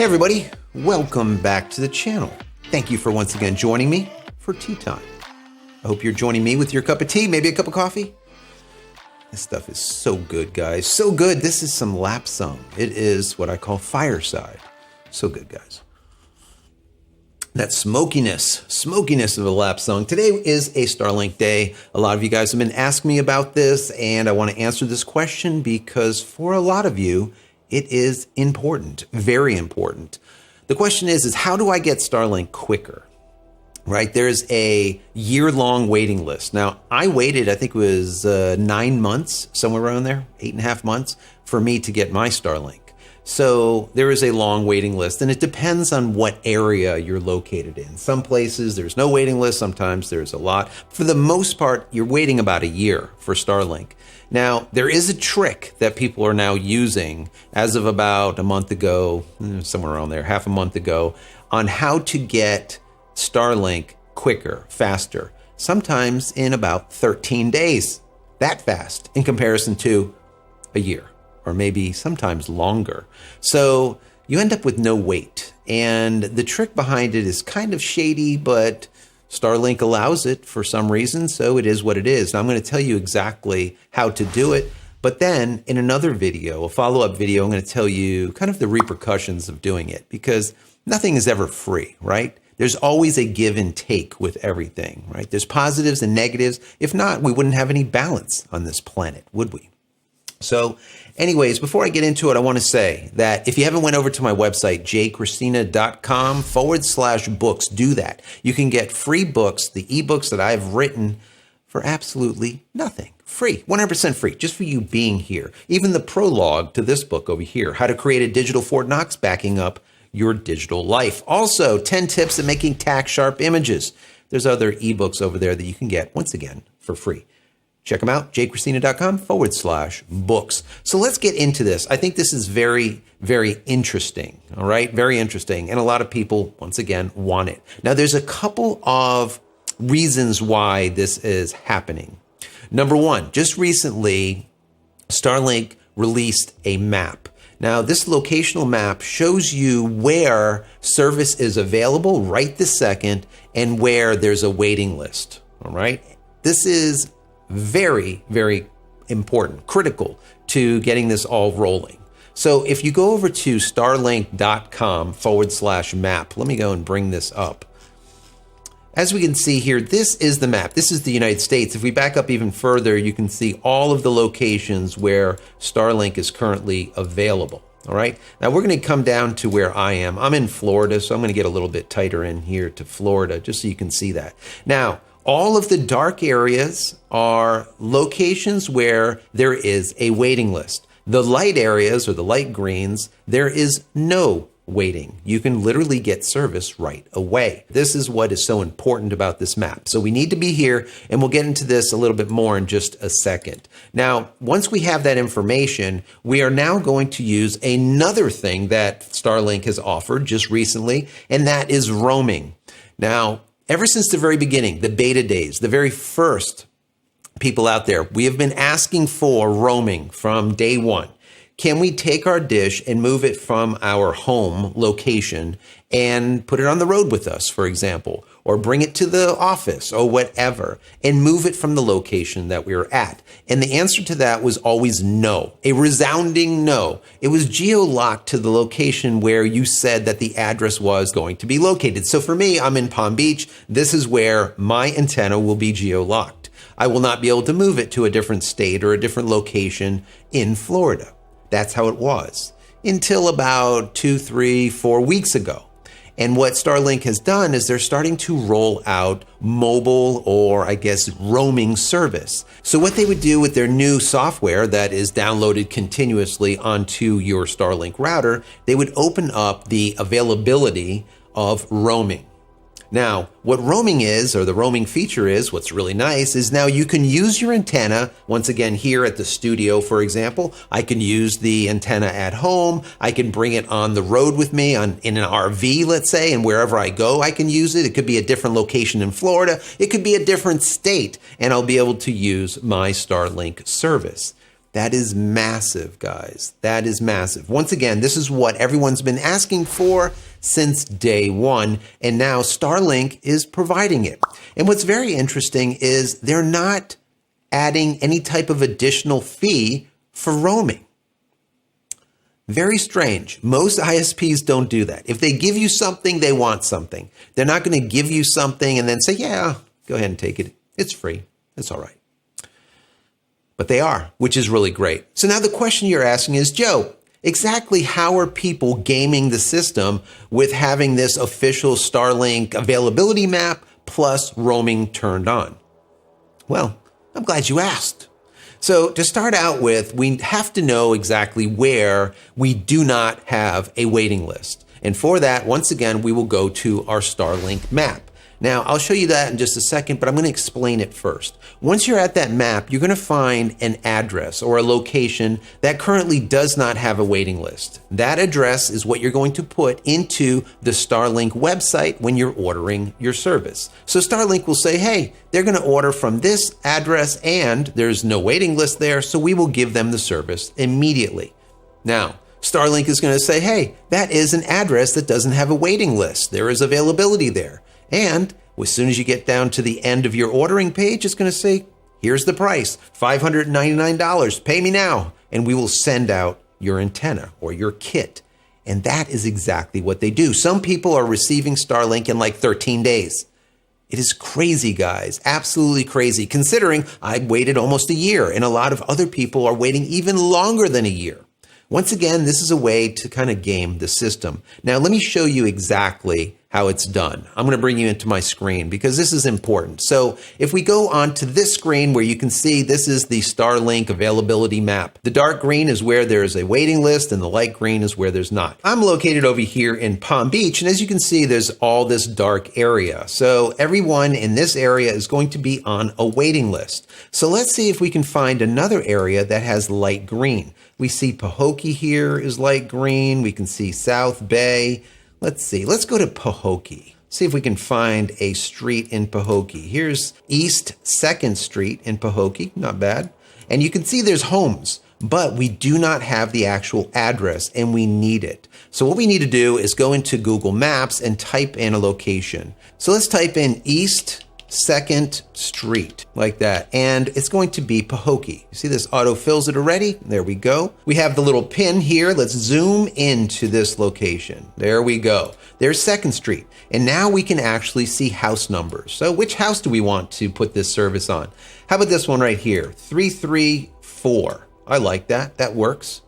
Hey everybody, welcome back to the channel. Thank you for once again joining me for tea time. I hope you're joining me with your cup of tea, maybe a cup of coffee. This stuff is so good, guys. So good. This is some lapsang. It is what I call fireside. So good, guys. That smokiness of a lapsang. Today is a Starlink day. A lot of you guys have been asking me about this, and I want to answer this question because for a lot of you, it is important, very important. The question is how do I get Starlink quicker? Right? There's a year-long waiting list. Now, I waited, I think it was 9 months, somewhere around there, 8.5 months, for me to get my Starlink. So there is a long waiting list, and it depends on what area you're located in. Some places there's no waiting list, sometimes there's a lot. For the most part, you're waiting about a year for Starlink. Now, there is a trick that people are now using as of about a month ago, somewhere around there, half a month ago, on how to get Starlink quicker, faster, sometimes in about 13 days, that fast in comparison to a year or maybe sometimes longer. So you end up with no wait. And the trick behind it is kind of shady, but Starlink allows it for some reason, so it is what it is. Now, I'm going to tell you exactly how to do it, but then in another video, a follow-up video, I'm going to tell you kind of the repercussions of doing it, because nothing is ever free, right? There's always a give and take with everything, right? There's positives and negatives. If not, we wouldn't have any balance on this planet, would we? So anyways, before I get into it, I want to say that if you haven't went over to my website, JCristina.com/books, do that. You can get free books, the ebooks that I've written for absolutely nothing. Free, 100% free, just for you being here. Even the prologue to this book over here, How to Create a Digital Fort Knox Backing Up Your Digital Life. Also, 10 tips at making tax sharp images. There's other ebooks over there that you can get, once again, for free. Check them out, jcristina.com/books. So let's get into this. I think this is very, very interesting, all right? Very interesting. And a lot of people, once again, want it. Now, there's a couple of reasons why this is happening. Number one, just recently, Starlink released a map. Now, this locational map shows you where service is available right this second and where there's a waiting list, all right? This is very, very important, critical to getting this all rolling. So if you go over to starlink.com/map, let me go and bring this up. As we can see here, this is the map. This is the United States. If we back up even further, you can see all of the locations where Starlink is currently available. All right. Now we're going to come down to where I am. I'm in Florida, so I'm going to get a little bit tighter in here to Florida, just so you can see that. Now, all of the dark areas are locations where there is a waiting list. The light areas, or the light greens, there is no waiting. You can literally get service right away. This is what is so important about this map. So we need to be here, and we'll get into this a little bit more in just a second. Now, once we have that information, we are now going to use another thing that Starlink has offered just recently, and that is roaming. Now, ever since the very beginning, the beta days, the very first people out there, we have been asking for roaming from day one. Can we take our dish and move it from our home location and put it on the road with us, for example, or bring it to the office or whatever, and move it from the location that we were at? And the answer to that was always no, a resounding no. It was geo-locked to the location where you said that the address was going to be located. So for me, I'm in Palm Beach. This is where my antenna will be geo-locked. I will not be able to move it to a different state or a different location in Florida. That's how it was until about 2, 3, 4 weeks ago. And what Starlink has done is they're starting to roll out mobile, or I guess roaming service. So what they would do with their new software that is downloaded continuously onto your Starlink router, they would open up the availability of roaming. Now, what roaming is, or the roaming feature is, what's really nice is now you can use your antenna, once again here at the studio, for example. I can use the antenna at home. I can bring it on the road with me in an RV, let's say, and wherever I go, I can use it. It could be a different location in Florida. It could be a different state, and I'll be able to use my Starlink service. That is massive, guys. That is massive. Once again, this is what everyone's been asking for since day one, and now Starlink is providing it. And what's very interesting is they're not adding any type of additional fee for roaming. Very strange. Most ISPs don't do that. If they give you something, they want something. They're not going to give you something and then say, yeah, go ahead and take it. It's free. It's all right. But they are, which is really great. So now the question you're asking is, Joe, exactly how are people gaming the system with having this official Starlink availability map plus roaming turned on? Well, I'm glad you asked. So to start out with, we have to know exactly where we do not have a waiting list. And for that, once again, we will go to our Starlink map. Now, I'll show you that in just a second, but I'm going to explain it first. Once you're at that map, you're going to find an address or a location that currently does not have a waiting list. That address is what you're going to put into the Starlink website when you're ordering your service. So Starlink will say, hey, they're going to order from this address and there's no waiting list there, so we will give them the service immediately. Now, Starlink is going to say, hey, that is an address that doesn't have a waiting list. There is availability there. And as soon as you get down to the end of your ordering page, it's going to say, here's the price, $599, pay me now. And we will send out your antenna or your kit. And that is exactly what they do. Some people are receiving Starlink in like 13 days. It is crazy, guys, absolutely crazy, considering I waited almost a year and a lot of other people are waiting even longer than a year. Once again, this is a way to kind of game the system. Now, let me show you exactly how it's done. I'm going to bring you into my screen because this is important. So if we go onto this screen where you can see this is the Starlink availability map. The dark green is where there's a waiting list and the light green is where there's not. I'm located over here in Palm Beach, and as you can see, there's all this dark area. So everyone in this area is going to be on a waiting list. So let's see if we can find another area that has light green. We see Pahokee here is light green. We can see South Bay. Let's see. Let's go to Pahokee. See if we can find a street in Pahokee. Here's East 2nd Street in Pahokee. Not bad. And you can see there's homes, but we do not have the actual address and we need it. So what we need to do is go into Google Maps and type in a location. So let's type in East 2nd Street like that. And it's going to be Pahokee. You see this auto fills it already? There we go. We have the little pin here. Let's zoom into this location. There we go. There's 2nd Street. And now we can actually see house numbers. So which house do we want to put this service on? How about this one right here? 334. I like that. That works.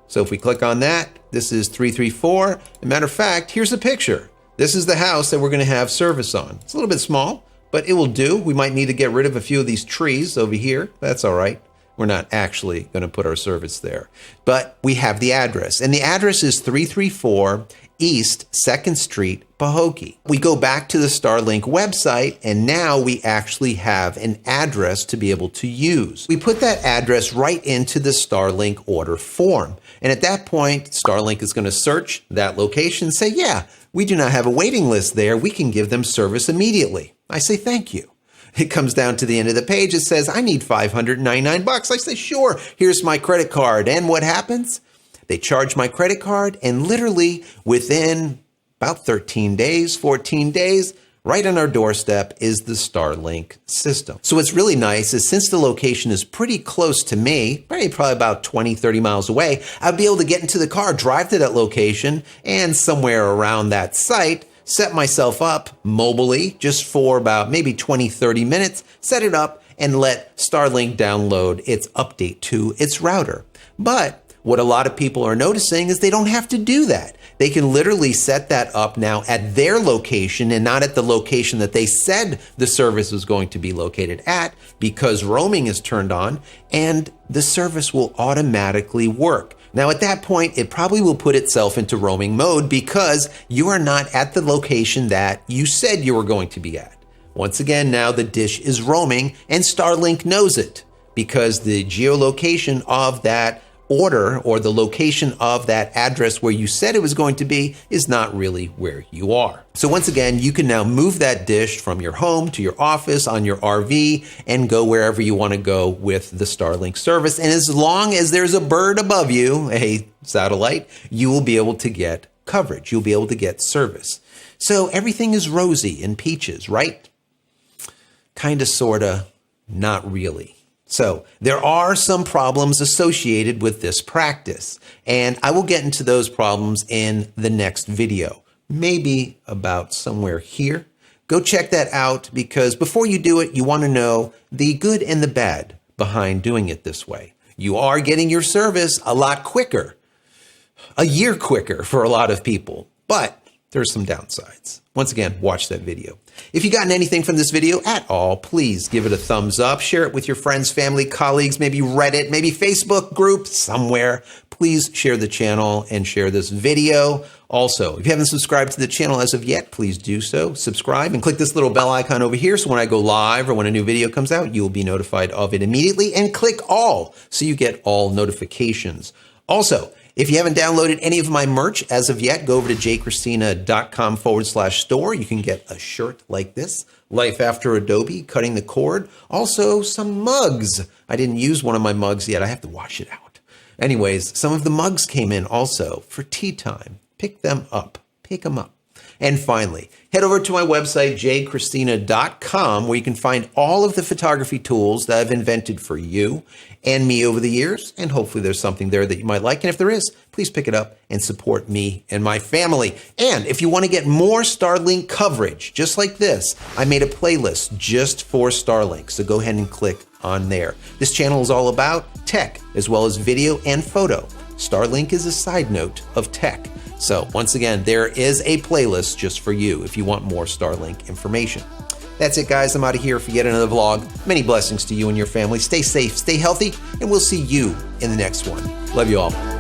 So if we click on that, this is 334. As a matter of fact, here's a picture. This is the house that we're going to have service on. It's a little bit small, but it will do. We might need to get rid of a few of these trees over here. That's all right. We're not actually going to put our service there. But we have the address. And the address is 334 East 2nd Street, Pahokee. We go back to the Starlink website, and now we actually have an address to be able to use. We put that address right into the Starlink order form. And at that point, Starlink is going to search that location and say, yeah, we do not have a waiting list there. We can give them service immediately. I say, thank you. It comes down to the end of the page. It says, I need $599. I say, sure, here's my credit card. And what happens? They charge my credit card, and literally within about 13 days, 14 days, right on our doorstep is the Starlink system. So what's really nice is since the location is pretty close to me, probably about 20, 30 miles away, I'll be able to get into the car, drive to that location, and somewhere around that site, set myself up mobily just for about maybe 20, 30 minutes, set it up, and let Starlink download its update to its router. But what a lot of people are noticing is they don't have to do that. They can literally set that up now at their location and not at the location that they said the service was going to be located at, because roaming is turned on and the service will automatically work. Now, at that point, it probably will put itself into roaming mode because you are not at the location that you said you were going to be at. Once again, now the dish is roaming and Starlink knows it because the geolocation of that order or the location of that address where you said it was going to be is not really where you are. So once again, you can now move that dish from your home to your office on your RV and go wherever you want to go with the Starlink service. And as long as there's a bird above you, a satellite, you will be able to get coverage. You'll be able to get service. So everything is rosy and peaches, right? Kinda, sorta, not really. So there are some problems associated with this practice, and I will get into those problems in the next video, maybe about somewhere here. Go check that out, because before you do it, you want to know the good and the bad behind doing it this way. You are getting your service a lot quicker, a year quicker for a lot of people, but there's some downsides. Once again, watch that video. If you've gotten anything from this video at all, please give it a thumbs up. Share it with your friends, family, colleagues, maybe Reddit, maybe Facebook group, somewhere. Please share the channel and share this video. Also, if you haven't subscribed to the channel as of yet, please do so. Subscribe and click this little bell icon over here so when I go live or when a new video comes out, you will be notified of it immediately. And click all so you get all notifications. Also, if you haven't downloaded any of my merch as of yet, go over to jcristina.com/store. You can get a shirt like this, Life After Adobe, Cutting the Cord. Also, some mugs. I didn't use one of my mugs yet. I have to wash it out. Anyways, some of the mugs came in also for tea time. Pick them up. Pick them up. And finally, head over to my website, JCristina.com, where you can find all of the photography tools that I've invented for you and me over the years. And hopefully there's something there that you might like. And if there is, please pick it up and support me and my family. And if you want to get more Starlink coverage, just like this, I made a playlist just for Starlink. So go ahead and click on there. This channel is all about tech, as well as video and photo. Starlink is a side note of tech. So once again, there is a playlist just for you if you want more Starlink information. That's it, guys. I'm out of here for yet another vlog. Many blessings to you and your family. Stay safe, stay healthy, and we'll see you in the next one. Love you all.